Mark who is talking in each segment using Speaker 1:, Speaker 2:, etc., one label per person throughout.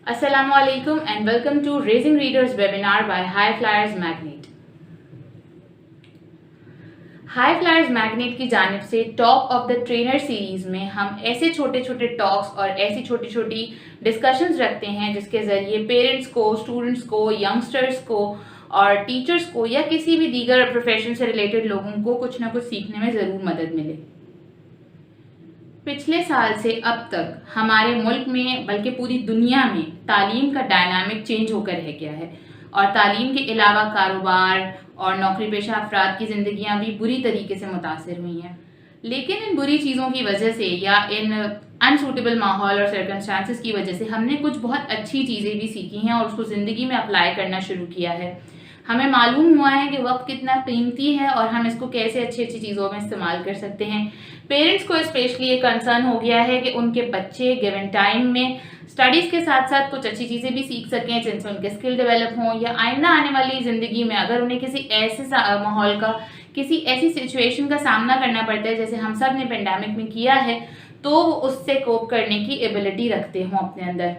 Speaker 1: Assalamualaikum and welcome to Raising Readers webinar by High Flyers Magnet. High flyers magnet की जानिब से talk of the trainer series में हम ऐसे छोटे छोटे टॉक्स और ऐसी छोटी छोटी डिस्कशंस रखते हैं जिसके ज़रिए पेरेंट्स को, स्टूडेंट्स को, यंगस्टर्स को और टीचर्स को या किसी भी दीगर प्रोफेशन से रिलेटेड लोगों को कुछ ना कुछ सीखने में ज़रूर मदद मिले। पिछले साल से अब तक हमारे मुल्क में बल्कि पूरी दुनिया में तालीम का डायनामिक चेंज होकर रह गया है और तालीम के अलावा कारोबार और नौकरी पेशा अफराद की ज़िंदगियां भी बुरी तरीके से मुतासर हुई हैं। लेकिन इन बुरी चीज़ों की वजह से या इन अनसूटेबल माहौल और सर्कमस्टांसेस की वजह से हमने कुछ बहुत अच्छी चीज़ें भी सीखी हैं और उसको ज़िंदगी में अप्लाई करना शुरू किया है। हमें मालूम हुआ है कि वक्त कितना कीमती है और हम इसको कैसे अच्छी अच्छी चीज़ों में इस्तेमाल कर सकते हैं। पेरेंट्स को स्पेशली ये कंसर्न हो गया है कि उनके बच्चे गिवन टाइम में स्टडीज़ के साथ साथ कुछ अच्छी चीज़ें भी सीख सकें जिनसे उनके स्किल डेवलप हों या आइंदा आने वाली ज़िंदगी में अगर उन्हें किसी ऐसे माहौल का, किसी ऐसी सिचुएशन का सामना करना पड़ता है जैसे हम सब ने पेंडेमिक में किया है, तो वो उससे कोप करने की एबिलिटी रखते हों अपने अंदर।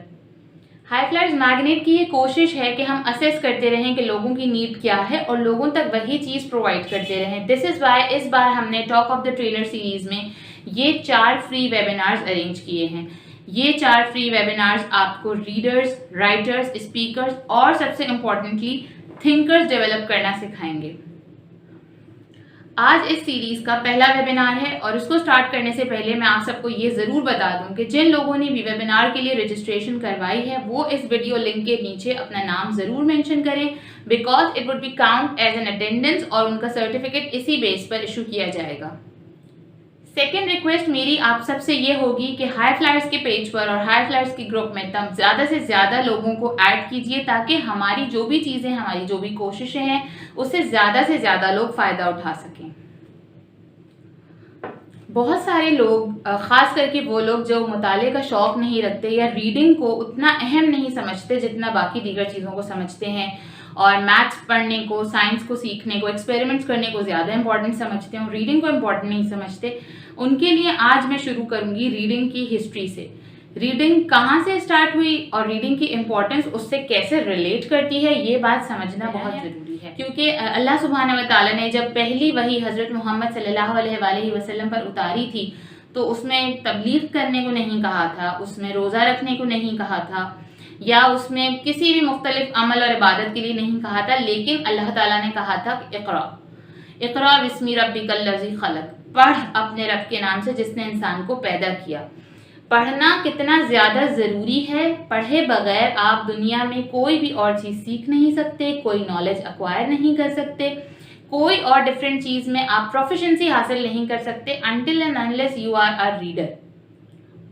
Speaker 1: हाई फ्लायर्स मैग्नेट की ये कोशिश है कि हम असेस करते रहें कि लोगों की नीड क्या है और लोगों तक वही चीज़ प्रोवाइड करते रहें। दिस इज़ वाई इस बार हमने talk of the trainer series में ये 4 फ्री वेबिनार्स अरेंज किए हैं। ये 4 फ्री वेबिनार्स आपको रीडर्स, राइटर्स, स्पीकर्स और सबसे इम्पॉर्टेंटली थिंकर्स डेवलप करना सिखाएंगे। आज इस सीरीज़ का पहला वेबिनार है और उसको स्टार्ट करने से पहले मैं आप सबको ये ज़रूर बता दूं कि जिन लोगों ने भी वेबिनार के लिए रजिस्ट्रेशन करवाई है वो इस वीडियो लिंक के नीचे अपना नाम ज़रूर मेंशन करें, because it would be count as an attendance और उनका सर्टिफिकेट इसी बेस पर इशू किया जाएगा। सेकेंड रिक्वेस्ट मेरी आप सबसे ये होगी कि हाई फ्लायर्स के पेज पर और हाई फ्लायर्स के ग्रुप में तब ज़्यादा से ज़्यादा लोगों को ऐड कीजिए ताकि हमारी जो भी चीज़ें, हमारी जो भी कोशिशें हैं उससे ज़्यादा से ज़्यादा लोग फ़ायदा उठा सकें। बहुत सारे लोग, ख़ास करके वो लोग जो मुताले का शौक़ नहीं रखते या रीडिंग को उतना अहम नहीं समझते जितना बाकी दीगर चीज़ों को समझते हैं और मैथ्स पढ़ने को, साइंस को सीखने को, एक्सपेरिमेंट्स करने को ज़्यादा इंपॉर्टेंट समझते हैं और रीडिंग को इम्पॉर्टेंट नहीं समझते, उनके लिए आज मैं शुरू करूँगी रीडिंग की हिस्ट्री से। रीडिंग कहाँ से स्टार्ट हुई और रीडिंग की इम्पोर्टेंस उससे कैसे रिलेट करती है, ये बात समझना बहुत ज़रूरी है। क्योंकि अल्लाह सुब्हानहू व तआला ने जब पहली वही हज़रत मोहम्मद सल्लल्लाहु अलैहि वसल्लम पर उतारी थी तो उसमें तबलीग करने को नहीं कहा था, उसमें रोज़ा रखने को नहीं कहा था या उसमें किसी भी मुख्तलिफ अमल और इबादत के लिए नहीं कहा था, लेकिन अल्लाह ताला ने कहा था इक़रा बिस्मि रब्बिकल लज़ी खलक़, पढ़ अपने रब के नाम से जिसने इंसान को पैदा किया। पढ़ना कितना ज़्यादा ज़रूरी है, पढ़े बगैर आप दुनिया में कोई भी और चीज़ सीख नहीं सकते, कोई नॉलेज एक्वायर नहीं कर सकते, कोई और डिफरेंट चीज़ में आप प्रोफिशिएंसी हासिल नहीं कर सकते until and unless you are a reader.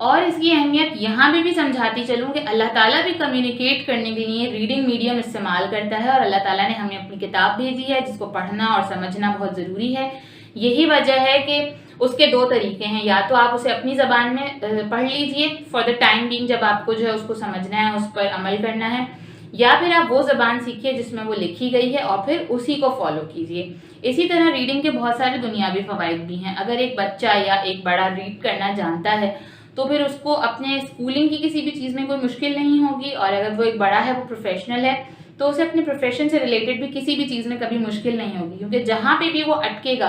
Speaker 1: और इसकी अहमियत यहाँ भी समझाती चलूँ कि अल्लाह ताला भी कम्युनिकेट करने के लिए रीडिंग मीडियम इस्तेमाल करता है और अल्लाह ताला ने हमें अपनी किताब भेजी है जिसको पढ़ना और समझना बहुत ज़रूरी है। यही वजह है कि उसके 2 तरीके हैं, या तो आप उसे अपनी ज़बान में पढ़ लीजिए फॉर द टाइम बीइंग जब आपको जो है उसको समझना है, उस पर अमल करना है, या फिर आप वो ज़बान सीखिए जिसमें वो लिखी गई है और फिर उसी को फॉलो कीजिए। इसी तरह रीडिंग के बहुत सारे दुनियावी फ़वाइद भी हैं। अगर एक बच्चा या एक बड़ा रीड करना जानता है तो फिर उसको अपने स्कूलिंग की किसी भी चीज़ में कोई मुश्किल नहीं होगी, और अगर वो एक बड़ा है, वो प्रोफेशनल है, तो उसे अपने प्रोफेशन से रिलेटेड भी किसी भी चीज़ में कभी मुश्किल नहीं होगी, क्योंकि जहाँ पे भी वो अटकेगा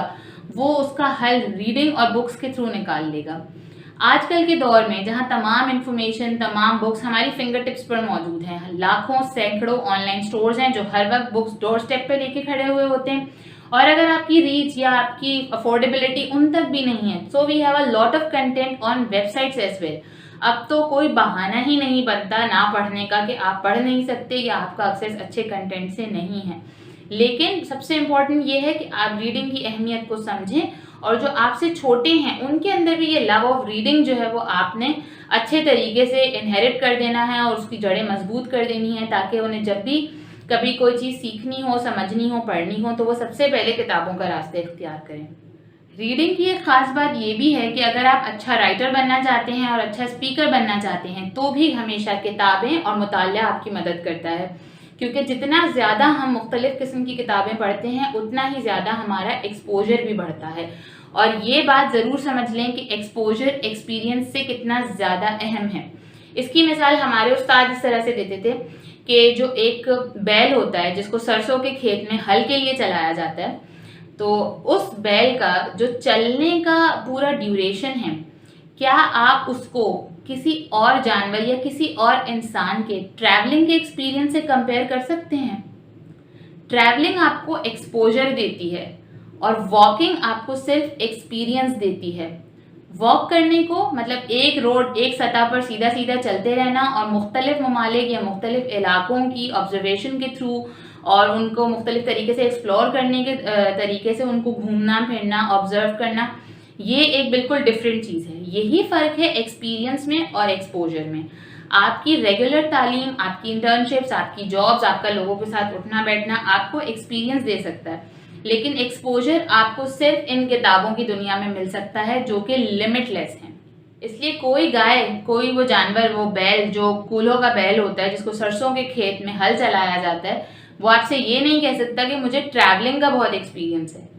Speaker 1: वो उसका हल रीडिंग और बुक्स के थ्रू निकाल लेगा। आजकल के दौर में जहाँ तमाम इन्फॉर्मेशन, तमाम बुक्स हमारी फिंगर टिप्स पर मौजूद हैं, लाखों सैकड़ों ऑनलाइन स्टोर्स हैं जो हर वक्त बुक्स डोर स्टेप पर लेके खड़े हुए होते हैं, और अगर आपकी रीच या आपकी अफोर्डेबिलिटी उन तक भी नहीं है, so we have a lot of content on websites as well. अब तो कोई बहाना ही नहीं बनता ना पढ़ने का कि आप पढ़ नहीं सकते या आपका एक्सेस अच्छे कंटेंट से नहीं है। लेकिन सबसे इम्पॉर्टेंट ये है कि आप रीडिंग की अहमियत को समझें और जो आपसे छोटे हैं उनके अंदर भी ये लव ऑफ रीडिंग जो है वो आपने अच्छे तरीके से इनहेरिट कर देना है और उसकी जड़ें मजबूत कर देनी है, ताकि उन्हें जब भी कभी कोई चीज़ सीखनी हो, समझनी हो, पढ़नी हो तो वो सबसे पहले किताबों का रास्ता इख्तियार करें। रीडिंग की एक ख़ास बात ये भी है कि अगर आप अच्छा राइटर बनना चाहते हैं और अच्छा स्पीकर बनना चाहते हैं तो भी हमेशा किताबें और मुताला आपकी मदद करता है, क्योंकि जितना ज़्यादा हम मुख्तलिफ़ किस्म की किताबें पढ़ते हैं उतना ही ज़्यादा हमारा एक्सपोजर भी बढ़ता है। और ये बात ज़रूर समझ लें कि एक्सपोजर एक्सपीरियंस से कितना ज़्यादा अहम है। इसकी मिसाल हमारे उस्ताद इस तरह से देते थे कि जो एक बैल होता है जिसको सरसों के खेत में हल के लिए चलाया जाता है, तो उस बैल का जो चलने का पूरा ड्यूरेशन है, क्या आप उसको किसी और जानवर या किसी और इंसान के ट्रैवलिंग के एक्सपीरियंस से कंपेयर कर सकते हैं? ट्रैवलिंग आपको एक्सपोजर देती है और वॉकिंग आपको सिर्फ एक्सपीरियंस देती है। वॉक करने को मतलब एक रोड एक सतह पर सीधा सीधा चलते रहना और मुख्तलिफ ममालिक या मुख्तलिफ इलाकों की ऑब्जर्वेशन के थ्रू और उनको मुख्तलिफ तरीके से एक्सप्लोर करने के तरीके से उनको घूमना फिरना ऑब्जर्व करना, ये एक बिल्कुल डिफरेंट चीज़ है। यही फ़र्क है एक्सपीरियंस में और एक्सपोजर में। आपकी रेगुलर तालीम, आपकी इंटर्नशिप्स, आपकी जॉब्स, आपका लोगों के साथ उठना बैठना आपको एक्सपीरियंस दे सकता है, लेकिन एक्सपोजर आपको सिर्फ इन किताबों की दुनिया में मिल सकता है जो कि लिमिटलेस है। इसलिए कोई गाय, कोई वो जानवर, वो बैल जो कूल्हों का बैल होता है जिसको सरसों के खेत में हल चलाया जाता है, वो आपसे ये नहीं कह सकता कि मुझे ट्रैवलिंग का बहुत एक्सपीरियंस है,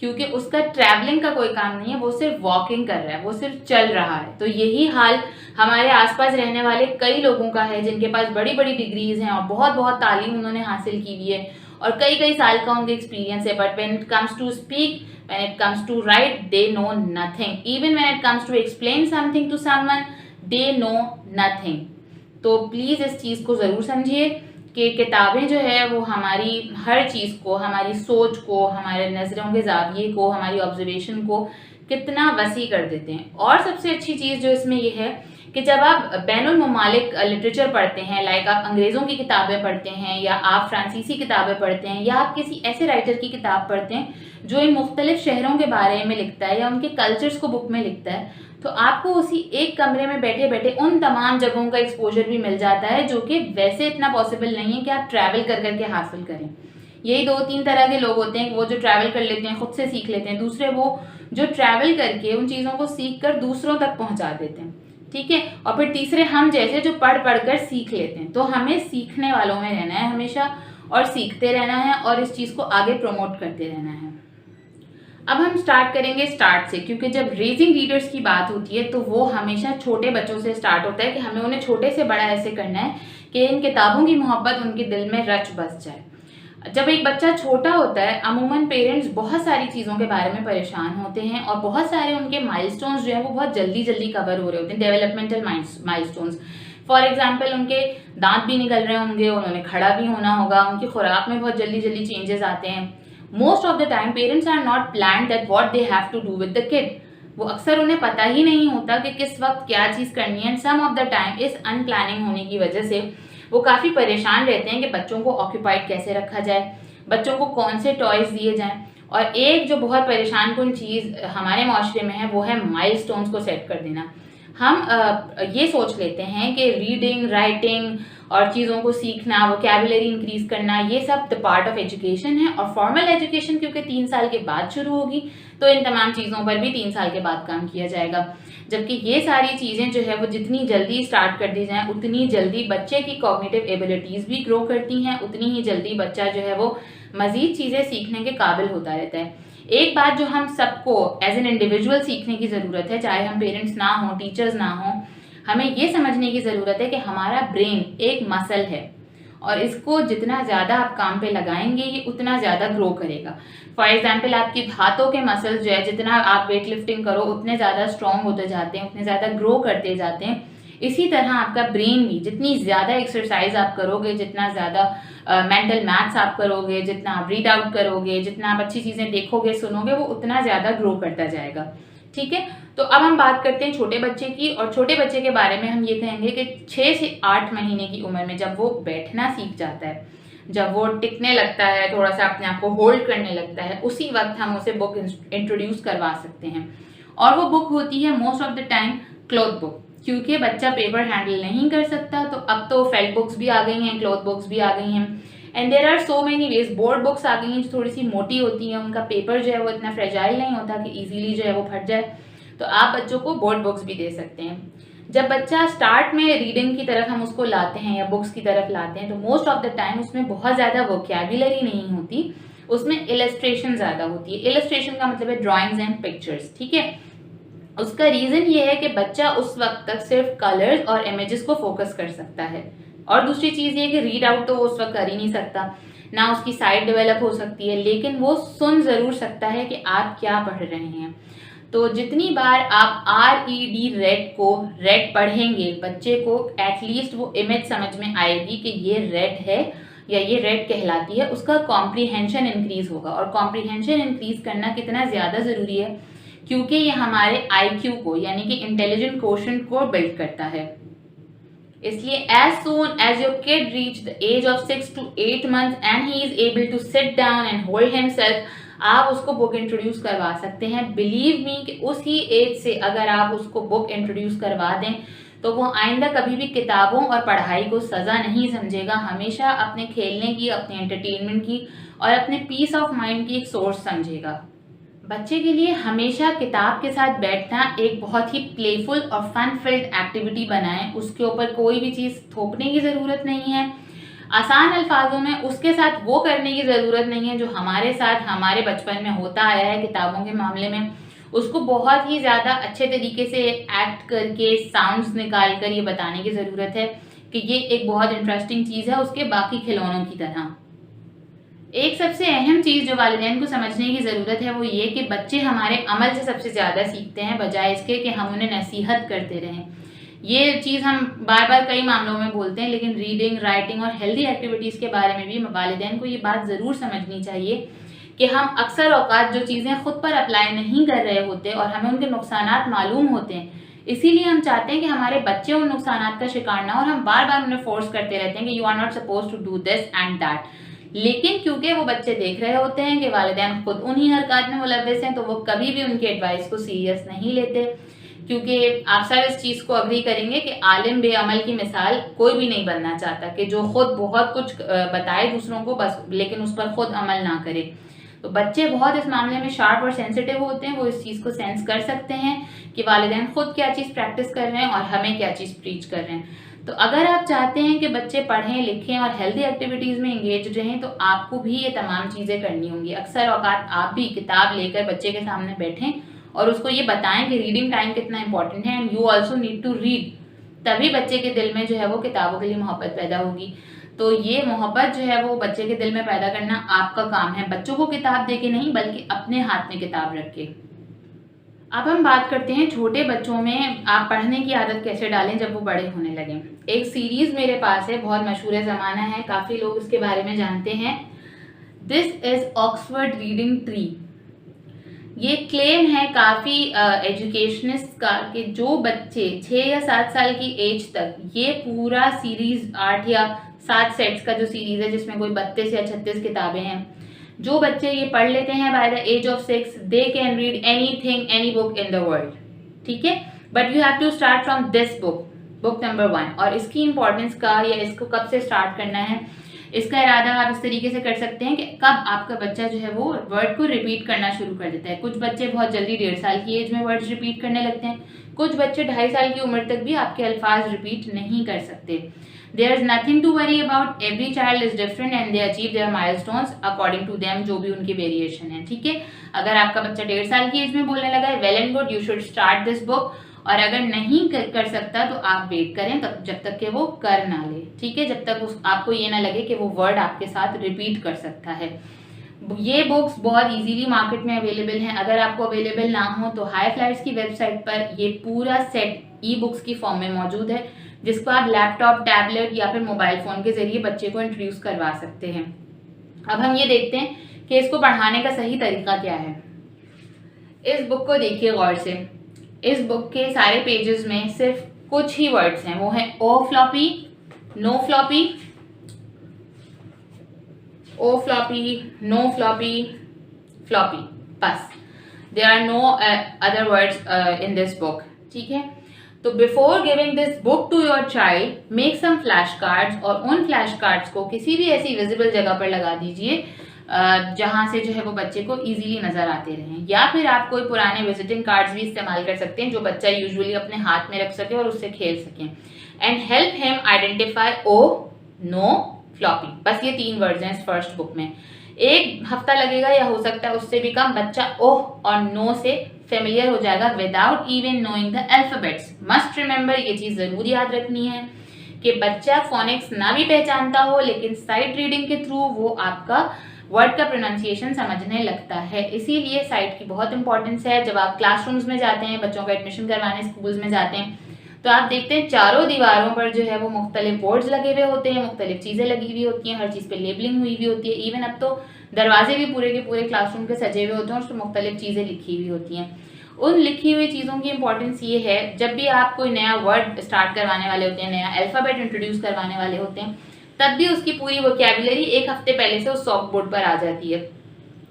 Speaker 1: क्योंकि उसका ट्रैवलिंग का कोई काम नहीं है, वो सिर्फ वॉकिंग कर रहा है, वो सिर्फ चल रहा है। तो यही हाल हमारे आसपास रहने वाले कई लोगों का है जिनके पास बड़ी बड़ी डिग्रीज हैं और बहुत बहुत तालीम उन्होंने हासिल की हुई है और कई कई साल का उनका एक्सपीरियंस है, but when it comes to speak, when it comes to write, they know nothing. Even when it comes to explain something to someone, they know nothing. तो प्लीज़ इस चीज़ को ज़रूर समझिए कि किताबें जो है वो हमारी हर चीज़ को, हमारी सोच को, हमारे नज़रों के ज़ाविये को, हमारी ऑब्जर्वेशन को कितना वसी कर देते हैं। और सबसे अच्छी चीज़ जो इसमें ये है कि जब आप बैनुल ममालिक लिटरेचर पढ़ते हैं, लाइक आप अंग्रेज़ों की किताबें पढ़ते हैं या आप फ्रांसीसी किताबें पढ़ते हैं या आप किसी ऐसे राइटर की किताब पढ़ते हैं जो इन मुख्तलिफ शहरों के बारे में लिखता है या उनके कल्चर्स को बुक में लिखता है, तो आपको उसी एक कमरे में बैठे बैठे उन तमाम जगहों का एक्सपोजर भी मिल जाता है जो कि वैसे इतना पॉसिबल नहीं है कि आप ट्रैवल कर करके हासिल करें। यही 2-3 तरह के लोग होते हैं, वो जो ट्रैवल कर लेते हैं, खुद से सीख लेते हैं। दूसरे वो जो ट्रैवल करके उन चीज़ों को सीख कर दूसरों तक पहुंचा देते हैं, ठीक है। और फिर तीसरे हम जैसे जो पढ़ पढ़ कर सीख लेते हैं। तो हमें सीखने वालों में रहना है हमेशा और सीखते रहना है और इस चीज़ को आगे प्रमोट करते रहना है। अब हम स्टार्ट करेंगे स्टार्ट से, क्योंकि जब रेजिंग रीडर्स की बात होती है तो वो हमेशा छोटे बच्चों से स्टार्ट होता है कि हमें उन्हें छोटे से बड़ा ऐसे करना है कि इन किताबों की मोहब्बत उनके दिल में रच बस जाए। जब एक बच्चा छोटा होता है, अमूमन पेरेंट्स बहुत सारी चीज़ों के बारे में परेशान होते हैं और बहुत सारे उनके माइलस्टोन्स जो है वो बहुत जल्दी जल्दी कवर हो रहे होते हैं, डेवलपमेंटल माइलस्टोन्स। फॉर एग्जाम्पल, उनके दांत भी निकल रहे होंगे, उन्होंने खड़ा भी होना होगा, उनकी खुराक में बहुत जल्दी जल्दी चेंजेस आते हैं। Most of the time parents are not plan that what they have to do with the kid. वो अक्सर उन्हें पता ही नहीं होता कि किस वक्त क्या चीज़ करनी है। सम ऑफ द टाइम इस अनप्लानिंग होने की वजह से वो काफ़ी परेशान रहते हैं कि बच्चों को ऑक्यूपाइड कैसे रखा जाए, बच्चों को कौन से टॉयज दिए जाएं। और एक जो बहुत परेशान कुन चीज़ हमारे माशरे में है वो है माइलस्टोन्स को सेट कर देना। हम ये सोच लेते हैं कि रीडिंग, राइटिंग और चीज़ों को सीखना, वोकैबुलरी इंक्रीज करना, ये सब द पार्ट ऑफ एजुकेशन है। और फॉर्मल एजुकेशन क्योंकि 3 साल के बाद शुरू होगी तो इन तमाम चीज़ों पर भी 3 साल के बाद काम किया जाएगा। जबकि ये सारी चीज़ें जो है वो जितनी जल्दी स्टार्ट कर दी जाएँ उतनी जल्दी बच्चे की कॉग्निटिव एबिलिटीज़ भी ग्रो करती हैं, उतनी ही जल्दी बच्चा जो है वो मज़ीद चीज़ें सीखने के काबिल होता रहता है। एक बात जो हम सबको एज एन इंडिविजुअल सीखने की ज़रूरत है, चाहे हम पेरेंट्स ना हों, टीचर्स ना हों, हमें ये समझने की ज़रूरत है कि हमारा ब्रेन एक मसल है और इसको जितना ज़्यादा आप काम पे लगाएंगे ये उतना ज़्यादा ग्रो करेगा। फॉर एग्जांपल, आपके हाथों के मसल्स जो है, जितना आप वेट लिफ्टिंग करो उतने ज़्यादा स्ट्रॉन्ग होते जाते हैं, उतने ज़्यादा ग्रो करते जाते हैं। इसी तरह आपका ब्रेन भी, जितनी ज़्यादा एक्सरसाइज आप करोगे, जितना ज़्यादा मेंटल मैथ्स आप करोगे, जितना आप रीड आउट करोगे, जितना आप अच्छी चीज़ें देखोगे सुनोगे, वो उतना ज़्यादा ग्रो करता जाएगा, ठीक है। तो अब हम बात करते हैं छोटे बच्चे की, और छोटे बच्चे के बारे में हम ये कहेंगे कि 6 से 8 महीने की उम्र में जब वो बैठना सीख जाता है, जब वो टिकने लगता है, थोड़ा सा अपने आप को होल्ड करने लगता है, उसी वक्त हम उसे बुक इंट्रोड्यूस करवा सकते हैं। और वो बुक होती है most of the time cloth book, क्योंकि बच्चा पेपर हैंडल नहीं कर सकता। तो अब तो फेल्ट बुक्स भी आ गई हैं, क्लॉथ बुक्स भी आ गई हैं, and there are so many ways. Board books आ गई हैं जो थोड़ी सी मोटी होती हैं, उनका पेपर जो है वो इतना फ्रेजाइल नहीं होता कि इजीली जो है वो फट जाए, तो आप बच्चों को बोर्ड बुक्स भी दे सकते हैं। जब बच्चा स्टार्ट में रीडिंग की तरफ हम उसको लाते हैं या बुक्स की तरफ लाते हैं तो मोस्ट ऑफ द टाइम उसमें बहुत ज़्यादा वोकैबुलरी नहीं होती, उसमें इलस्ट्रेशन ज़्यादा होती है। इलस्ट्रेशन का मतलब है ड्राइंग्स एंड पिक्चर्स, ठीक है। उसका रीज़न ये है कि बच्चा उस वक्त तक सिर्फ कलर्स और इमेजेस को फोकस कर सकता है, और दूसरी चीज़ ये है कि रीड आउट तो वो उस वक्त कर ही नहीं सकता, ना उसकी साइट डेवलप हो सकती है, लेकिन वो सुन ज़रूर सकता है कि आप क्या पढ़ रहे हैं। तो जितनी बार आप RED रेड को रेड पढ़ेंगे, बच्चे को एटलीस्ट वो इमेज समझ में आएगी कि ये रेड है या ये रेड कहलाती है, उसका कॉम्प्रीहेंशन इंक्रीज होगा। और कॉम्प्रीहेंशन इंक्रीज करना कितना ज़्यादा ज़रूरी है, क्योंकि ये हमारे IQ को यानी कि इंटेलिजेंट कोशेंट को बिल्ड करता है। इसलिए as soon as your kid reach the age of 6 to 8 months and he is able to sit down and hold himself, आप उसको बुक इंट्रोड्यूस करवा सकते हैं। बिलीव मी कि उसी एज से अगर आप उसको बुक इंट्रोड्यूस करवा दें तो वो आइंदा कभी भी किताबों और पढ़ाई को सज़ा नहीं समझेगा, हमेशा अपने खेलने की, अपने एंटरटेनमेंट की और अपने पीस ऑफ माइंड की एक सोर्स समझेगा। बच्चे के लिए हमेशा किताब के साथ बैठना एक बहुत ही प्लेफुल और फन फिल्ड एक्टिविटी बनाएं। उसके ऊपर कोई भी चीज़ थोपने की ज़रूरत नहीं है, आसान अल्फाजों में उसके साथ वो करने की ज़रूरत नहीं है जो हमारे साथ हमारे बचपन में होता आया है किताबों के मामले में। उसको बहुत ही ज़्यादा अच्छे तरीके से एक्ट करके, साउंड्स निकाल कर ये बताने की ज़रूरत है कि ये एक बहुत इंटरेस्टिंग चीज़ है उसके बाकी खिलौनों की तरह। एक सबसे अहम चीज़ जो वालिदैन को समझने की ज़रूरत है वो ये कि बच्चे हमारे अमल से सबसे ज़्यादा सीखते हैं, बजाय इसके कि हम उन्हें नसीहत करते रहें। ये चीज़ हम बार बार कई मामलों में बोलते हैं, लेकिन रीडिंग, राइटिंग और हेल्दी एक्टिविटीज़ के बारे में भी वालिदैन को ये बात ज़रूर समझनी चाहिए कि हम अक्सर औकात जो चीज़ें खुद पर अप्लाई नहीं कर रहे होते और हमें उनके नुकसानात मालूम होते हैं, इसीलिए हम चाहते हैं कि हमारे बच्चे उन नुकसानात का शिकार ना हो, और हम बार बार उन्हें फोर्स करते रहते हैं कि you are not suppose to do this and that. लेकिन क्योंकि वो बच्चे देख रहे होते हैं कि वालिदैन खुद उन्हीं हरकत में मुलव्वस हैं, तो वो कभी भी उनकी एडवाइस को सीरियस नहीं लेते, क्योंकि आप सब इस चीज़ को अग्री करेंगे कि आलिम बेअमल की मिसाल कोई भी नहीं बनना चाहता, कि जो खुद बहुत कुछ बताए दूसरों को बस, लेकिन उस पर खुद अमल ना करे। तो बच्चे बहुत इस मामले में शार्प और सेंसिटिव होते हैं, वो इस चीज़ को सेंस कर सकते हैं कि वालिदैन खुद क्या चीज़ प्रैक्टिस कर रहे हैं और हमें क्या चीज़ प्रीच कर रहे हैं। तो अगर आप चाहते हैं कि बच्चे पढ़ें, लिखें और हेल्दी एक्टिविटीज़ में इंगेज रहें, तो आपको भी ये तमाम चीज़ें करनी होंगी। अक्सर औकात आप भी किताब लेकर बच्चे के सामने बैठें और उसको ये बताएं कि रीडिंग टाइम कितना इंपॉर्टेंट है, and you also need to read. तभी बच्चे के दिल में जो है वो किताबों के लिए मोहब्बत पैदा होगी। तो ये मोहब्बत जो है वो बच्चे के दिल में पैदा करना आपका काम है, बच्चों को किताब दे के नहीं बल्कि अपने हाथ में किताब रख के। अब हम बात करते हैं छोटे बच्चों में आप पढ़ने की आदत कैसे डालें जब वो बड़े होने लगें। एक सीरीज़ मेरे पास है, बहुत मशहूर ज़माना है, काफ़ी लोग इसके बारे में जानते हैं। This is Oxford reading tree. ये क्लेम है काफ़ी एजुकेशनिस्ट का कि जो बच्चे 6 या 7 साल की एज तक ये पूरा सीरीज़ 8 या 7 सेट्स का जो सीरीज़ है जिसमें कोई 32 या 36 किताबें हैं, जो बच्चे ये पढ़ लेते हैं by the age of 6, they can read anything, any book in the world. ठीक है, but you have to start from this book number 1। और इसकी इंपॉर्टेंस का या इसको कब से स्टार्ट करना है, इसका इरादा आप इस तरीके से कर सकते हैं कि कब आपका बच्चा जो है वो वर्ड को रिपीट करना शुरू कर देता है। कुछ बच्चे बहुत जल्दी 1.5 साल की एज में वर्ड्स रिपीट करने लगते हैं, कुछ बच्चे 2.5 साल की उम्र तक भी आपके अल्फाज रिपीट नहीं कर सकते। There is nothing to worry about. Every child is different and they achieve their milestones according to them, जो भी उनकी वेरिएशन है। ठीक है, अगर आपका बच्चा 1.5 साल की एज में बोलने लगा है, well and good, you should start this book. और अगर नहीं कर सकता तो आप वेट करें तब जब तक कि वो कर ना ले। ठीक है, जब तक आपको ये ना लगे कि वो वर्ड आपके साथ रिपीट कर सकता है। ये बुक्स बहुत इजीली मार्केट में अवेलेबल हैं। अगर आपको अवेलेबल ना हो तो हाई फ्लाइट्स की वेबसाइट पर ये पूरा सेट ई बुक्स की फॉर्म में मौजूद है, जिसको आप लैपटॉप, टैबलेट या फिर मोबाइल फ़ोन के ज़रिए बच्चे को इंट्रोड्यूस करवा सकते हैं। अब हम ये देखते हैं कि इसको पढ़ाने का सही तरीका क्या है। इस बुक को देखिए गौर से। इस बुक के सारे पेजेस में सिर्फ कुछ ही वर्ड्स हैं, वो हैं oh floppy, no floppy, oh floppy, no floppy, floppy, बस। There are no other words in this book. ठीक है, तो before giving this book to your child, make some flash cards, और उन फ्लैश कार्ड्स को किसी भी ऐसी विजिबल जगह पर लगा दीजिए जहाँ से जो है वो बच्चे को इजीली नजर आते रहें। या फिर आप कोई पुराने विजिटिंग कार्ड्स भी इस्तेमाल कर सकते हैं जो बच्चा यूजुअली अपने हाथ में रख सके और उससे खेल सकें। And help him identify oh, no, floppy. बस ये 3 वर्ड्स हैं इस फर्स्ट बुक में। 1 हफ्ता लगेगा या हो सकता है उससे भी कम, बच्चा ओह और नो से फेमिलियर हो जाएगा without even knowing the alphabets. Must remember, ये चीज जरूर याद रखनी है कि बच्चा फोनिक्स ना भी पहचानता हो लेकिन साइट रीडिंग के थ्रू वो आपका वर्ड का प्रोनाउंसिएशन समझने लगता है। इसीलिए साइट की बहुत इंपॉर्टेंस है। जब आप क्लासरूम्स में जाते हैं, बच्चों का एडमिशन करवाने स्कूल्स में जाते हैं, तो आप देखते हैं चारों दीवारों पर जो है वो मुख्तलिफ बोर्ड्स लगे हुए होते हैं, मुख्तलिफ चीज़ें लगी हुई होती हैं, हर चीज़ पे लेबलिंग हुई हुई होती है। इवन अब तो दरवाजे भी पूरे के पूरे क्लासरूम के सजे हुए होते हैं और उस पर मुख्तलिफ चीज़ें लिखी हुई होती हैं। उन लिखी हुई चीज़ों की इंपॉर्टेंस ये है, जब भी आप कोई नया वर्ड स्टार्ट करवाने वाले होते हैं, नया अल्फ़ाबेट इंट्रोड्यूस करवाने वाले होते हैं, तब भी उसकी पूरी वोकैबुलरी एक हफ्ते पहले से उस सॉफ्ट बोर्ड पर आ जाती है।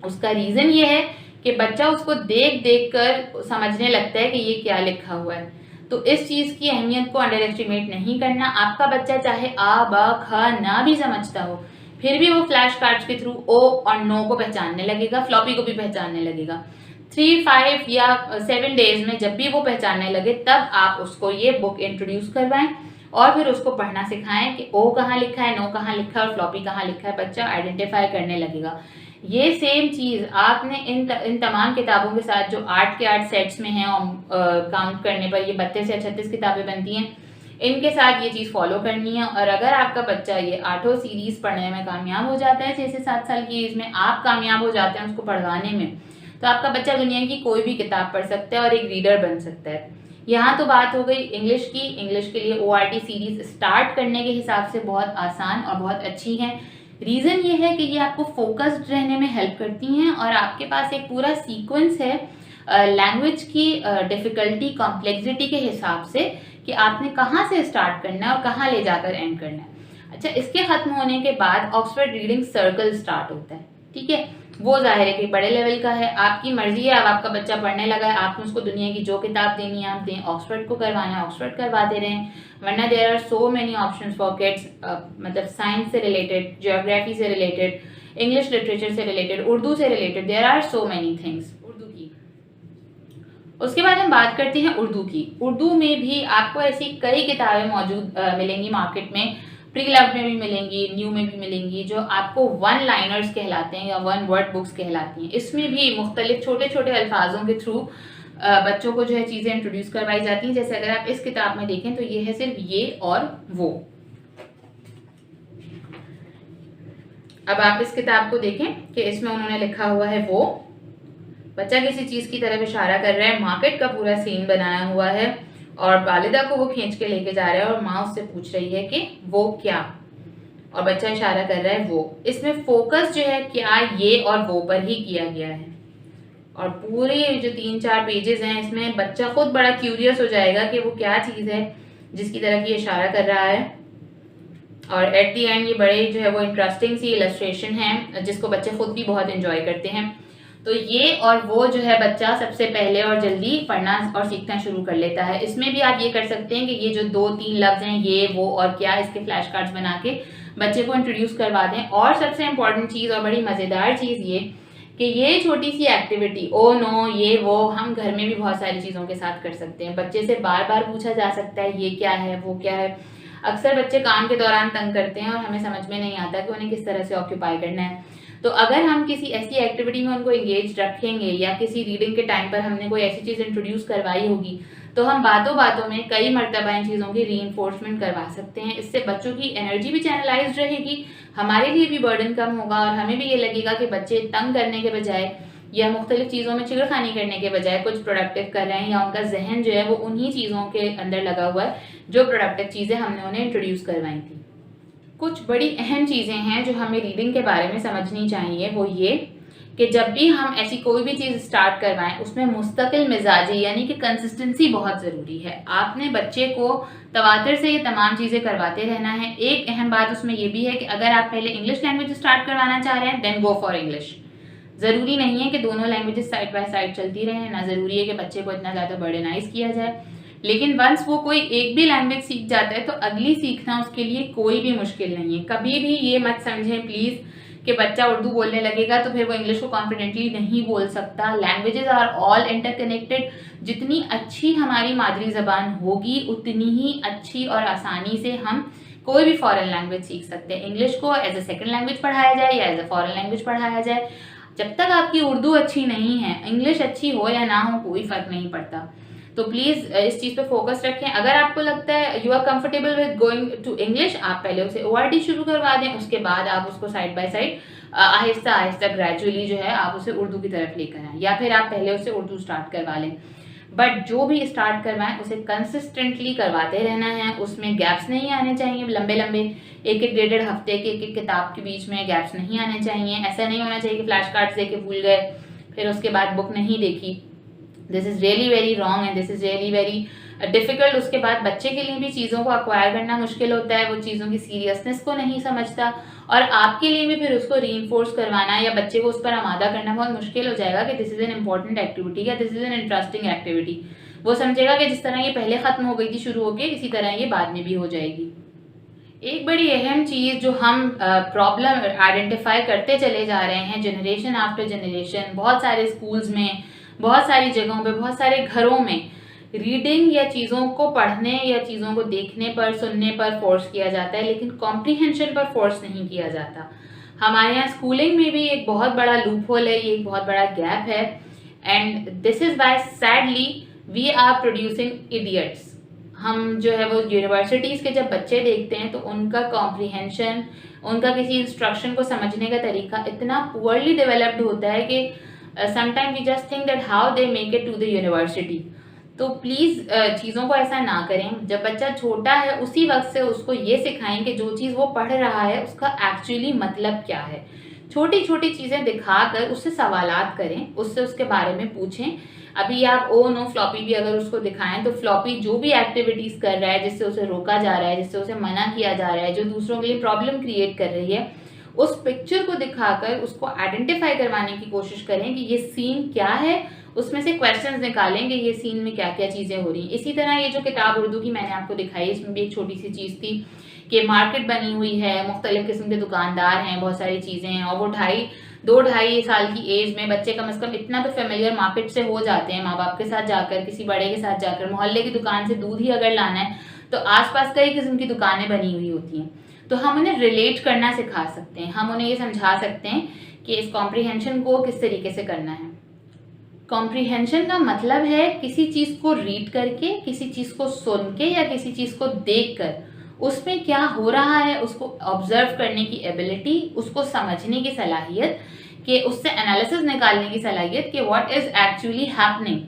Speaker 1: उसका रीज़न ये है कि बच्चा उसको देख देख कर समझने लगता है कि ये क्या लिखा हुआ है। तो इस चीज़ की अहमियत को अंडर एस्टिमेट नहीं करना। आपका बच्चा चाहे आ बा ख ना भी समझता हो, फिर भी वो फ्लैश कार्ड्स के थ्रू ओ और नो को पहचानने लगेगा, फ्लॉपी को भी पहचानने लगेगा। 3, 5 या 7 डेज में जब भी वो पहचानने लगे, तब आप उसको ये बुक इंट्रोड्यूस करवाएं और फिर उसको पढ़ना सिखाएं कि ओ कहाँ लिखा है, नो कहाँ लिखा है और फ्लॉपी कहाँ लिखा है। बच्चा आइडेंटिफाई करने लगेगा। ये सेम चीज़ आपने इन तमाम किताबों के साथ जो 8 के 8 सेट्स में हैं और काउंट करने पर ये 32 या 36 किताबें बनती हैं, इनके साथ ये चीज़ फॉलो करनी है। और अगर आपका बच्चा ये 8 सीरीज़ पढ़ने में कामयाब हो जाता है 6 से 7 साल की एज में, आप कामयाब हो जाते हैं उसको पढ़वाने में, तो आपका बच्चा दुनिया की कोई भी किताब पढ़ सकता है और एक रीडर बन सकता है। यहाँ तो बात हो गई इंग्लिश की। इंग्लिश के लिए ORT सीरीज स्टार्ट करने के हिसाब से बहुत आसान और बहुत अच्छी है। रीज़न ये है कि ये आपको फोकस्ड रहने में हेल्प करती हैं और आपके पास एक पूरा सीक्वेंस है लैंग्वेज की डिफ़िकल्टी कॉम्प्लेक्सिटी के हिसाब से कि आपने कहाँ से स्टार्ट करना है और कहाँ ले जाकर एंड करना है। अच्छा, इसके ख़त्म होने के बाद ऑक्सफोर्ड रीडिंग सर्कल स्टार्ट होता है, ठीक है। वो जाहिर है कि बड़े लेवल का है, आपकी मर्जी है। अब आपका बच्चा पढ़ने लगा है, आपने उसको दुनिया की जो किताब देनी है आप दें। ऑक्सफोर्ड को करवाना है ऑक्सफोर्ड करवाते रहें, वरना there are so many options for kids. मतलब साइंस से रिलेटेड, ज्योग्राफी से रिलेटेड, इंग्लिश लिटरेचर से रिलेटेड, उर्दू से related, there are so many things. Urdu की, उसके बाद हम बात करते हैं उर्दू की। उर्दू में भी आपको ऐसी कई किताबें मौजूद मिलेंगी मार्केट में, प्री लव में भी मिलेंगी, न्यू में भी मिलेंगी, जो आपको 1 लाइनर्स कहलाते हैं या 1 वर्ड बुक्स कहलाती हैं। इसमें भी मुख्तलिफ छोटे छोटे अल्फाजों के थ्रू बच्चों को जो है चीज़ें इंट्रोड्यूस करवाई जाती हैं। जैसे अगर आप इस किताब में देखें तो ये है सिर्फ ये और वो। अब आप इस किताब को देखें कि इसमें उन्होंने लिखा हुआ है वो। बच्चा किसी चीज़ की तरफ इशारा कर रहा है, मार्केट का पूरा सीन बनाया हुआ है और वालिदा को वो खींच के लेके जा रहा है और माँ उससे पूछ रही है कि वो क्या, और बच्चा इशारा कर रहा है वो। इसमें फोकस जो है क्या ये और वो पर ही किया गया है। और पूरे जो 3-4 पेजेस हैं इसमें बच्चा खुद बड़ा क्यूरियस हो जाएगा कि वो क्या चीज़ है जिसकी तरफ ये इशारा कर रहा है। और एट दी एंड ये बड़े जो है वो इंटरेस्टिंग सी इलस्ट्रेशन है जिसको बच्चे खुद भी बहुत इंजॉय करते हैं। तो ये और वो जो है बच्चा सबसे पहले और जल्दी पढ़ना और सीखना शुरू कर लेता है। इसमें भी आप ये कर सकते हैं कि ये जो 2-3 लफ्ज़ हैं ये वो और क्या, इसके फ्लैश कार्ड्स बना के बच्चे को इंट्रोड्यूस करवा दें। और सबसे इम्पॉर्टेंट चीज़ और बड़ी मज़ेदार चीज़ ये कि ये छोटी सी एक्टिविटी ओ नो ये वो हम घर में भी बहुत सारी चीज़ों के साथ कर सकते हैं। बच्चे से बार बार पूछा जा सकता है ये क्या है वो क्या है। अक्सर बच्चे काम के दौरान तंग करते हैं और हमें समझ में नहीं आता कि उन्हें किस तरह से ऑक्यूपाई करना है। तो अगर हम किसी ऐसी एक्टिविटी में उनको एंगेज रखेंगे या किसी रीडिंग के टाइम पर हमने कोई ऐसी चीज़ इंट्रोड्यूस करवाई होगी तो हम बातों बातों में कई मरतबा इन चीज़ों की रीइंफोर्समेंट करवा सकते हैं। इससे बच्चों की एनर्जी भी चैनलाइज्ड रहेगी, हमारे लिए भी बर्डन कम होगा और हमें भी ये लगेगा कि बच्चे तंग करने के बजाय या मुख्तलिफ चीज़ों में चिड़खानी करने के बजाय कुछ प्रोडक्टिव कर रहे हैं या उनका जहन जो है वो उन्हीं चीज़ों के अंदर लगा हुआ है जो प्रोडक्टिव चीज़ें हमने उन्हें इंट्रोड्यूस करवाई थी। कुछ बड़ी अहम चीज़ें हैं जो हमें रीडिंग के बारे में समझनी चाहिए, वो ये कि जब भी हम ऐसी कोई भी चीज़ स्टार्ट करवाएं उसमें मुस्तकिल मिजाजी यानी कि कंसिस्टेंसी बहुत ज़रूरी है। आपने बच्चे को तवातर से ये तमाम चीज़ें करवाते रहना है। एक अहम बात उसमें ये भी है कि अगर आप पहले इंग्लिश लैंग्वेज स्टार्ट करवाना चाह रहे हैं देन गो फॉर इंग्लिश। ज़रूरी नहीं है कि दोनों लैंग्वेजेस साइड बाय साइड चलती रहें, ना ज़रूरी है कि बच्चे को इतना ज़्यादा बर्डनाइज किया जाए। लेकिन वंस वो कोई एक भी लैंग्वेज सीख जाता है तो अगली सीखना उसके लिए कोई भी मुश्किल नहीं है। कभी भी ये मत समझें प्लीज़ कि बच्चा उर्दू बोलने लगेगा तो फिर वो इंग्लिश को कॉन्फिडेंटली नहीं बोल सकता। Languages are all interconnected. जितनी अच्छी हमारी मादरी ज़बान होगी उतनी ही अच्छी और आसानी से हम कोई भी फॉरेन लैंग्वेज सीख सकते हैं। इंग्लिश को एज ए सेकेंड लैंग्वेज पढ़ाया जाए या एज ए फॉरेन लैंग्वेज पढ़ाया जाए, जब तक आपकी उर्दू अच्छी नहीं है, इंग्लिश अच्छी हो या ना हो, कोई फर्क नहीं पड़ता। तो प्लीज़ इस चीज़ पे फोकस रखें। अगर आपको लगता है you are comfortable with going to English, आप पहले उसे ओआरडी शुरू करवा दें, उसके बाद आप उसको side by side Aahista Aahista gradually जो है आप उसे उर्दू की तरफ लेकर आएँ, या फिर आप पहले उसे उर्दू स्टार्ट करवा लें। बट जो भी स्टार्ट करवाएं उसे कंसिस्टेंटली करवाते रहना है, उसमें गैप्स नहीं आने चाहिए लंबे लंबे, एक एक डेढ़ हफ्ते के एक एक किताब के बीच में गैप्स नहीं आने चाहिए। ऐसा नहीं होना चाहिए कि फ्लैश कार्ड्स दे के भूल गए फिर उसके बाद बुक नहीं देखी। This is really very wrong and this is really very difficult. उसके बाद बच्चे के लिए भी चीज़ों को अक्वायर करना मुश्किल होता है, वो चीज़ों की सीरियसनेस को नहीं समझता, और आपके लिए भी फिर उसको रीइंफोर्स करवाना या बच्चे को उस पर आमादा करना बहुत मुश्किल हो जाएगा कि this is an important activity या this is an interesting activity. वो समझेगा कि जिस तरह ये पहले ख़त्म हो गई थी शुरू होके, इसी तरह ये बाद में भी हो जाएगी। एक बड़ी अहम चीज़ जो हम प्रॉब्लम आइडेंटिफाई करते चले जा रहे हैं जनरेशन आफ्टर जनरेशन, बहुत सारे स्कूल्स में, बहुत सारी जगहों पे, बहुत सारे घरों में रीडिंग या चीज़ों को पढ़ने या चीज़ों को देखने पर, सुनने पर फोर्स किया जाता है, लेकिन कॉम्प्रीहेंशन पर फोर्स नहीं किया जाता। हमारे यहाँ स्कूलिंग में भी एक बहुत बड़ा लूप होल है, ये एक बहुत बड़ा गैप है, and this is why sadly we are producing idiots. हम जो है वो यूनिवर्सिटीज़ के जब बच्चे देखते हैं तो उनका कॉम्प्रीहेंशन, उनका किसी इंस्ट्रक्शन को समझने का तरीका इतना पुअरली डेवलप्ड होता है कि sometime we just think that how they make it to the university. तो प्लीज़ चीज़ों को ऐसा ना करें। जब बच्चा छोटा है उसी वक्त से उसको ये सिखाएं कि जो चीज़ वो पढ़ रहा है उसका एक्चुअली मतलब क्या है। छोटी छोटी चीज़ें दिखाकर उससे सवालात करें, उससे उसके बारे में पूछें। अभी आप ओ नो फ्लॉपी भी अगर उसको दिखाएं तो फ्लॉपी जो भी एक्टिविटीज़ कर रहा है, जिससे उसे रोका जा रहा है, जिससे उसे मना किया जा रहा है, जो दूसरों के लिए प्रॉब्लम क्रिएट कर रही है, उस पिक्चर को दिखाकर उसको आइडेंटिफाई करवाने की कोशिश करें कि ये सीन क्या है, उसमें से क्वेश्चंस निकालें कि ये सीन में क्या क्या चीज़ें हो रही हैं। इसी तरह ये जो किताब उर्दू की मैंने आपको दिखाई, इसमें भी एक छोटी सी चीज़ थी कि मार्केट बनी हुई है, मुख्तलिफ किस्म के दुकानदार हैं, बहुत सारी चीज़ें हैं, और वो 2-2.5 साल की एज में बच्चे कम से कम इतना तो फेमिलियर मार्केट से हो जाते हैं, माँ बाप के साथ जाकर, किसी बड़े के साथ जाकर, मोहल्ले की दुकान से दूध ही अगर लाना है तो आसपास कई किस्म की दुकानें बनी हुई होती हैं। तो हम उन्हें रिलेट करना सिखा सकते हैं, हम उन्हें ये समझा सकते हैं कि इस कॉम्प्रीहेंशन को किस तरीके से करना है। कॉम्प्रीहेंशन का मतलब है किसी चीज़ को रीड करके, किसी चीज़ को सुन के या किसी चीज़ को देख कर उसमें क्या हो रहा है उसको ऑब्जर्व करने की एबिलिटी, उसको समझने की सलाहियत, कि उससे एनालिसिस निकालने की सलाहियत कि व्हाट इज़ एक्चुअली हैपनिंग।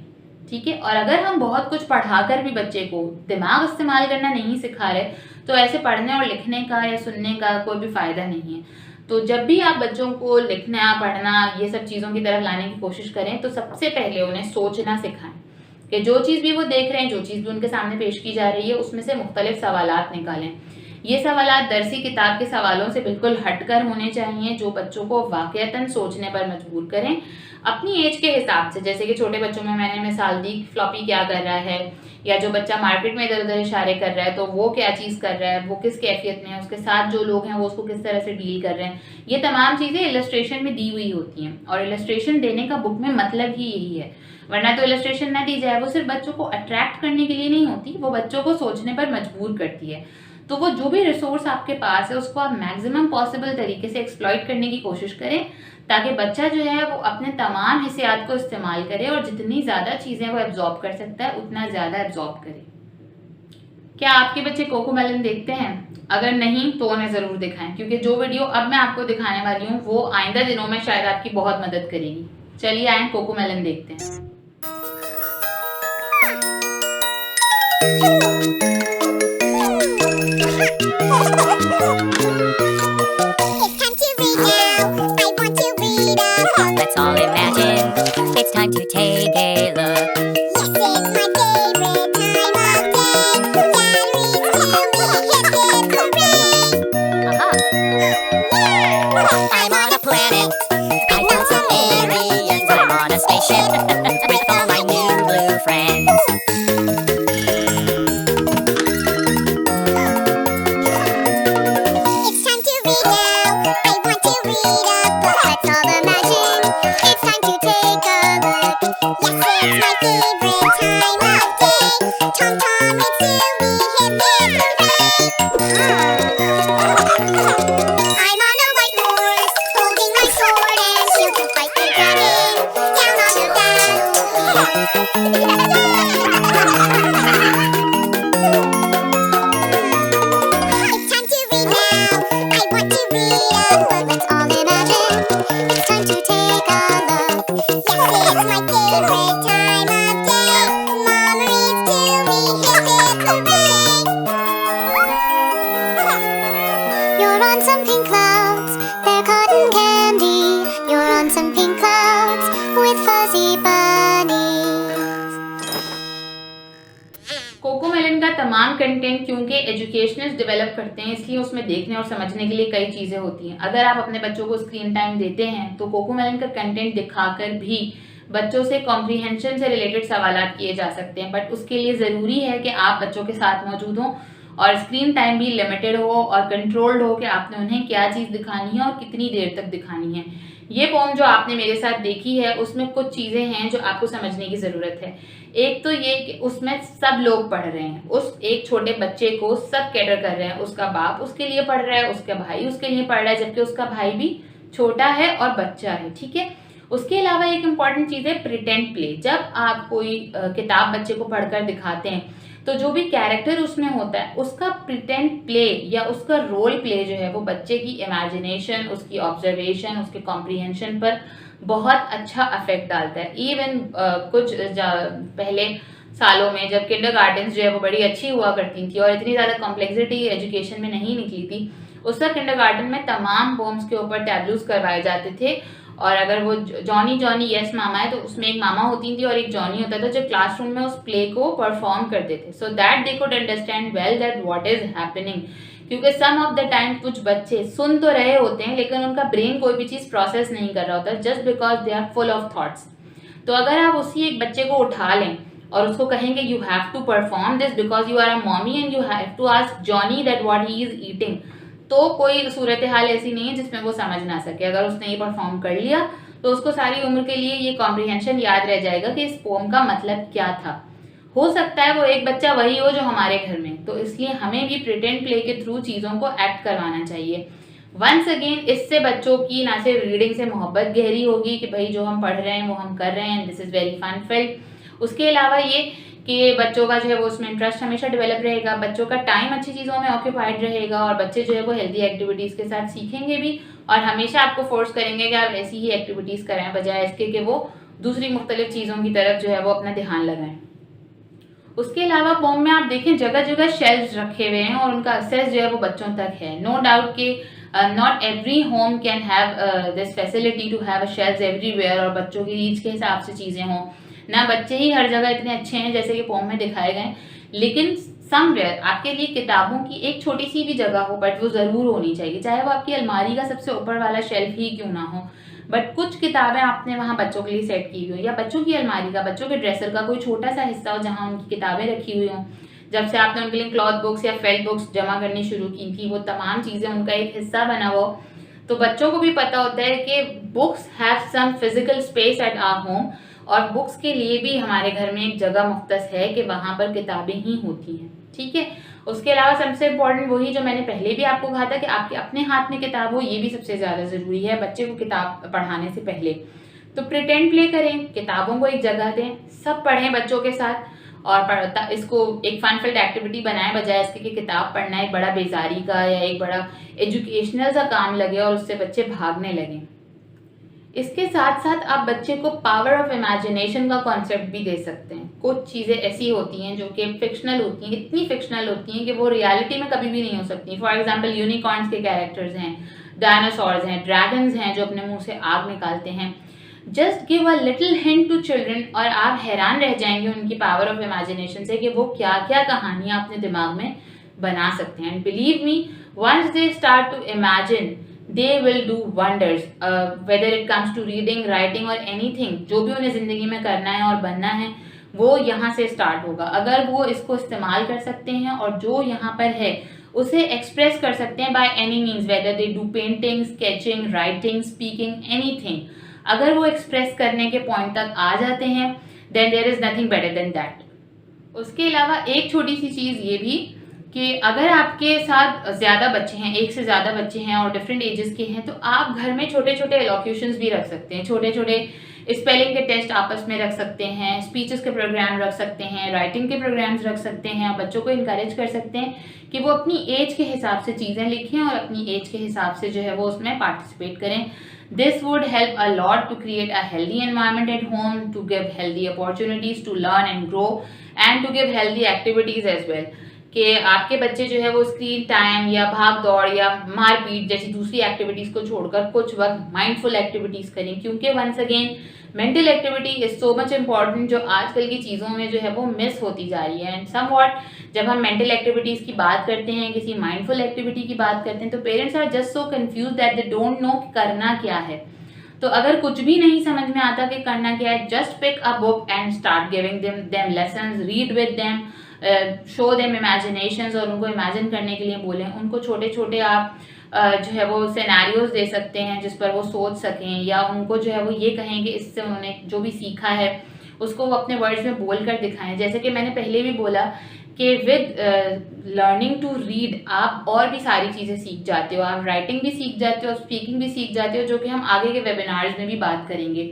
Speaker 1: ठीक है। और अगर हम बहुत कुछ पढ़ाकर भी बच्चे को दिमाग इस्तेमाल करना नहीं सिखा रहे तो ऐसे पढ़ने और लिखने का या सुनने का कोई भी फ़ायदा नहीं है। तो जब भी आप बच्चों को लिखना, पढ़ना, ये सब चीज़ों की तरफ लाने की कोशिश करें तो सबसे पहले उन्हें सोचना सिखाएं कि जो चीज़ भी वो देख रहे हैं, जो चीज़ भी उनके सामने पेश की जा रही है, उसमें से मुख्तलिफ सवालात निकालें। ये सवालात दरसी किताब के सवालों से बिल्कुल हटकर होने चाहिए, जो बच्चों को वाक़यतन सोचने पर मजबूर करें अपनी एज के हिसाब से। जैसे कि छोटे बच्चों में मैंने मिसाल दी, फ्लॉपी क्या कर रहा है, या जो बच्चा मार्केट में इधर उधर इशारे कर रहा है तो वो क्या चीज़ कर रहा है, वो किस कैफियत में है, उसके साथ जो लोग हैं वो उसको किस तरह से डील कर रहे हैं। ये तमाम चीज़ें इलस्ट्रेशन में दी हुई होती हैं, और इलस्ट्रेशन देने का बुक में मतलब ही यही है। वरना तो इलस्ट्रेशन ना दी जाए, वो सिर्फ बच्चों को अट्रैक्ट करने के लिए नहीं होती, वो बच्चों को सोचने पर मजबूर करती है। तो वो जो भी रिसोर्स आपके पास है उसको आप मैक्सिमम पॉसिबल तरीके से एक्सप्लॉइट करने की कोशिश करें, ताकि बच्चा जो है वो अपने तमाम हिस्सियात को इस्तेमाल करे और जितनी ज़्यादा चीज़ें वो एब्जॉर्ब कर सकता है उतना ज़्यादा एब्जॉर्ब करे। क्या आपके बच्चे कोकोमेलन देखते हैं? अगर नहीं तो उन्हें ज़रूर दिखाएं, क्योंकि जो वीडियो अब मैं आपको दिखाने वाली हूँ वो आइंदा दिनों में शायद आपकी बहुत मदद करेगी। चलिए आए कोकोमेलन देखते हैं।
Speaker 2: Let's all imagine it's time to take a look. Yes, it's my favorite time of day. I'm on a planet. I found some aliens. I'm on a spaceship with all my new blue friends. You're on some pink clouds, they're cotton candy. You're on some pink clouds with fuzzy bunnies.
Speaker 1: CoComelon का तमाम content क्योंकि educationalist develop करते हैं, इसलिए उसमें देखने और समझने के लिए कई चीज़ें होती हैं। अगर आप अपने बच्चों को स्क्रीन टाइम देते हैं तो कोकोमेलन का कंटेंट दिखाकर भी बच्चों से कॉम्प्रीहेंशन से रिलेटेड सवाल किए जा सकते हैं, बट उसके लिए ज़रूरी है कि आप बच्चों के साथ मौजूद हों और स्क्रीन टाइम भी लिमिटेड हो और कंट्रोल्ड हो कि आपने उन्हें क्या चीज़ दिखानी है और कितनी देर तक दिखानी है। ये पोम जो आपने मेरे साथ देखी है उसमें कुछ चीज़ें हैं जो आपको समझने की ज़रूरत है। एक तो ये कि उसमें सब लोग पढ़ रहे हैं, उस एक छोटे बच्चे को सब कैटर कर रहे हैं। उसका बाप उसके लिए पढ़ रहा है, उसका भाई उसके लिए पढ़ रहा है, जबकि उसका भाई भी छोटा है और बच्चा है, ठीक है। उसके अलावा एक इम्पॉर्टेंट चीज़ है प्रिटेंड प्ले। जब आप कोई किताब बच्चे को पढ़कर दिखाते हैं तो जो भी कैरेक्टर उसमें होता है उसका प्रिटेंड प्ले या उसका रोल प्ले जो है वो बच्चे की इमेजिनेशन, उसकी ऑब्जर्वेशन, उसके कॉम्प्रीहेंशन पर बहुत अच्छा अफेक्ट डालता है। इवन कुछ पहले सालों में जब किंडरगार्टन्स जो है वो बड़ी अच्छी हुआ करती थी और इतनी ज़्यादा कॉम्प्लेक्सिटी एजुकेशन में नहीं निकली थी, उस वक्त किंडरगार्टन में तमाम पोम्स के ऊपर टैबलूज करवाए जाते थे। और अगर वो जॉनी जॉनी यस मामा है तो उसमें एक मामा होती थी और एक जॉनी होता था जो क्लासरूम में उस प्ले को परफॉर्म करते थे, so that they could understand well that what is happening. क्योंकि सम ऑफ द टाइम कुछ बच्चे सुन तो रहे होते हैं लेकिन उनका ब्रेन कोई भी चीज़ प्रोसेस नहीं कर रहा होता, just because they are full of thoughts. तो अगर आप उसी एक बच्चे को उठा लें और उसको कहेंगे you have to perform this because you are a mommy and you have to ask Johnny that what he is eating, तो कोई सूरत हाल ऐसी नहीं है जिसमें वो समझ ना सके। अगर उसने ये परफॉर्म कर लिया तो उसको सारी उम्र के लिए ये कॉम्प्रीहेंशन याद रह जाएगा कि इस पोम का मतलब क्या था। हो सकता है वो एक बच्चा वही हो जो हमारे घर में, तो इसलिए हमें भी प्रिटेंड प्ले के थ्रू चीज़ों को एक्ट करवाना चाहिए। वंस अगेन इससे बच्चों की ना सिर्फ रीडिंग से मोहब्बत गहरी होगी कि भाई जो हम पढ़ रहे हैं वो हम कर रहे हैं, this is very fun field. उसके अलावा ये कि बच्चों का जो है वो उसमें इंटरेस्ट हमेशा डेवलप रहेगा, बच्चों का टाइम अच्छी चीज़ों में ऑक्यूपाइड रहेगा और बच्चे जो है वो हेल्दी एक्टिविटीज़ के साथ सीखेंगे भी और हमेशा आपको फोर्स करेंगे कि आप ऐसी ही एक्टिविटीज़ करें बजाय इसके कि वो दूसरी मुख्तलिफ चीज़ों की तरफ जो है वो अपना ध्यान लगाएं। उसके अलावा पोम में आप देखें जगह जगह शेल्व्स रखे हुए हैं और उनका एक्सेस जो है वो बच्चों तक है। नो डाउट कि not every home can have this facility to have shelves everywhere और बच्चों की रीच के हिसाब से चीज़ें हों, ना बच्चे ही हर जगह इतने अच्छे हैं जैसे कि पोम में दिखाए गए, लेकिन समवेयर आपके लिए किताबों की एक छोटी सी भी जगह हो बट वो ज़रूर होनी चाहिए, चाहे वो आपकी अलमारी का सबसे ऊपर वाला शेल्फ ही क्यों ना हो, बट कुछ किताबें आपने वहाँ बच्चों के लिए सेट की हुई हो या बच्चों की अलमारी का, बच्चों के ड्रेसर का कोई छोटा सा हिस्सा हो जहाँ उनकी किताबें रखी हुई हों। जब से आपने उनके लिए क्लॉथ बुक्स या फेल्ट बुक्स जमा करनी शुरू की थी वो तमाम चीज़ें उनका एक हिस्सा बना हो, तो बच्चों को भी पता होता है कि books have some physical space at our home और बुक्स के लिए भी हमारे घर में एक जगह मुख्तस है कि वहाँ पर किताबें ही होती हैं, ठीक है। उसके अलावा सबसे इम्पोर्टेंट वही जो मैंने पहले भी आपको कहा था कि आपके अपने हाथ में किताब हो, ये भी सबसे ज़्यादा ज़रूरी है बच्चे को किताब पढ़ाने से पहले। तो प्रिटेंड प्ले करें, किताबों को एक जगह दें, सब पढ़ें बच्चों के साथ और इसको एक फन फिल्ड एक्टिविटी बनाएं बजाय इसके कि किताब पढ़ना एक बड़ा बेजारी का या एक बड़ा एजुकेशनल सा काम लगे और उससे बच्चे भागने लगें। इसके साथ साथ आप बच्चे को पावर ऑफ इमेजिनेशन का कॉन्सेप्ट भी दे सकते हैं। कुछ चीज़ें ऐसी होती हैं जो कि फिक्शनल होती हैं, इतनी फिक्शनल होती हैं कि वो रियलिटी में कभी भी नहीं हो सकती। फॉर एग्जांपल यूनिकॉर्न्स के कैरेक्टर्स हैं, डायनासोर्स हैं, ड्रैगन्स हैं जो अपने मुंह से आग निकालते हैं। Just give a little hint to children और आप हैरान रह जाएंगे उनकी पावर ऑफ इमेजिनेशन से कि वो क्या क्या कहानियाँ अपने दिमाग में बना सकते हैं। And believe me, once they start to imagine they will do wonders, whether it comes to reading, writing or anything, जो भी उन्हें ज़िंदगी में करना है और बनना है वो यहाँ से स्टार्ट होगा। अगर वो इसको इस्तेमाल कर सकते हैं और जो यहाँ पर है उसे एक्सप्रेस कर सकते हैं by any means, whether they do painting, sketching, writing, speaking, anything, अगर वो एक्सप्रेस करने के पॉइंट तक आ जाते हैं then there is nothing better than that. उसके अलावा एक छोटी सी चीज़ ये भी कि अगर आपके साथ ज़्यादा बच्चे हैं, एक से ज़्यादा बच्चे हैं और डिफरेंट एजेस के हैं, तो आप घर में छोटे छोटे एलोक्यूशंस भी रख सकते हैं, छोटे छोटे स्पेलिंग के टेस्ट आपस में रख सकते हैं, स्पीचेस के प्रोग्राम रख सकते हैं, राइटिंग के प्रोग्राम्स रख सकते हैं। और बच्चों को इनकरेज कर सकते हैं कि वो अपनी एज के हिसाब से चीज़ें लिखें और अपनी एज के हिसाब से जो है वो उसमें पार्टिसिपेट करें। This would help a lot to create a healthy environment at home, to give healthy opportunities to learn and grow, and to give healthy activities as well. कि आपके बच्चे जो है वो स्क्रीन टाइम या भाग दौड़ या मारपीट जैसी दूसरी एक्टिविटीज़ को छोड़कर कुछ वक्त माइंडफुल एक्टिविटीज़ करें, क्योंकि once again mental activity is so much important, जो आजकल की चीज़ों में जो है वो मिस होती जा रही है। एंड समवॉट जब हम मेंटल एक्टिविटीज़ की बात करते हैं, किसी माइंडफुल एक्टिविटी की बात करते हैं, तो parents are just so confuse that they don't know करना क्या है। तो अगर कुछ भी नहीं समझ में आता कि करना क्या है, just pick a book and start giving them lessons, read with them, show them imaginations, और उनको इमेजिन करने के लिए बोलें। उनको छोटे छोटे आप जो है वो सिनेरियोज दे सकते हैं जिस पर वो सोच सकें, या उनको जो है वो ये कहें कि इससे उन्होंने जो भी सीखा है उसको वो अपने वर्ड्स में बोल कर दिखाएं। जैसे कि मैंने पहले भी बोला कि विद लर्निंग टू रीड आप और भी सारी चीज़ें सीख जाते हो, आप राइटिंग भी सीख जाते हो, स्पीकिंग भी सीख जाते हो, जो कि हम आगे के वेबिनार्स में भी बात करेंगे।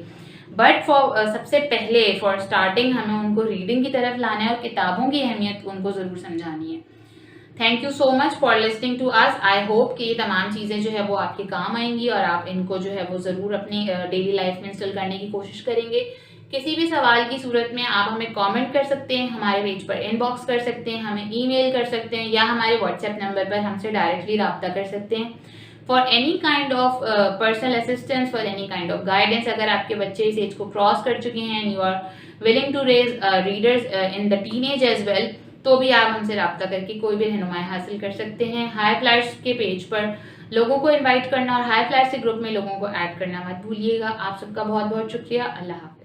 Speaker 1: बट सबसे पहले फॉर स्टार्टिंग हमें उनको रीडिंग की तरफ लाना है और किताबों की अहमियत उनको ज़रूर समझानी है। Thank you so much for listening to us. I hope कि ये तमाम चीज़ें जो है वो आपके काम आएंगी और आप इनको जो है वो ज़रूर अपनी डेली लाइफ में इंस्टॉल करने की कोशिश करेंगे। किसी भी सवाल की सूरत में आप हमें कमेंट कर सकते हैं, हमारे पेज पर इनबॉक्स कर सकते हैं, हमें ईमेल कर सकते हैं, या हमारे व्हाट्सएप नंबर पर हमसे डायरेक्टली रब्ता कर सकते हैं for any kind of personal assistance, for any kind of guidance. अगर आपके बच्चे इस एज को क्रॉस कर चुके हैं and you are willing to raise readers in the teenage age well, तो भी आप हमसे रब्ता करके कोई भी रहनुमाई हासिल कर सकते हैं। हाई फ्लैट्स के पेज पर लोगों को इनवाइट करना और हाई फ्लैट्स के ग्रुप में लोगों को ऐड करना मत भूलिएगा। आप सबका बहुत बहुत शुक्रिया। अल्लाह हाफ़िज़।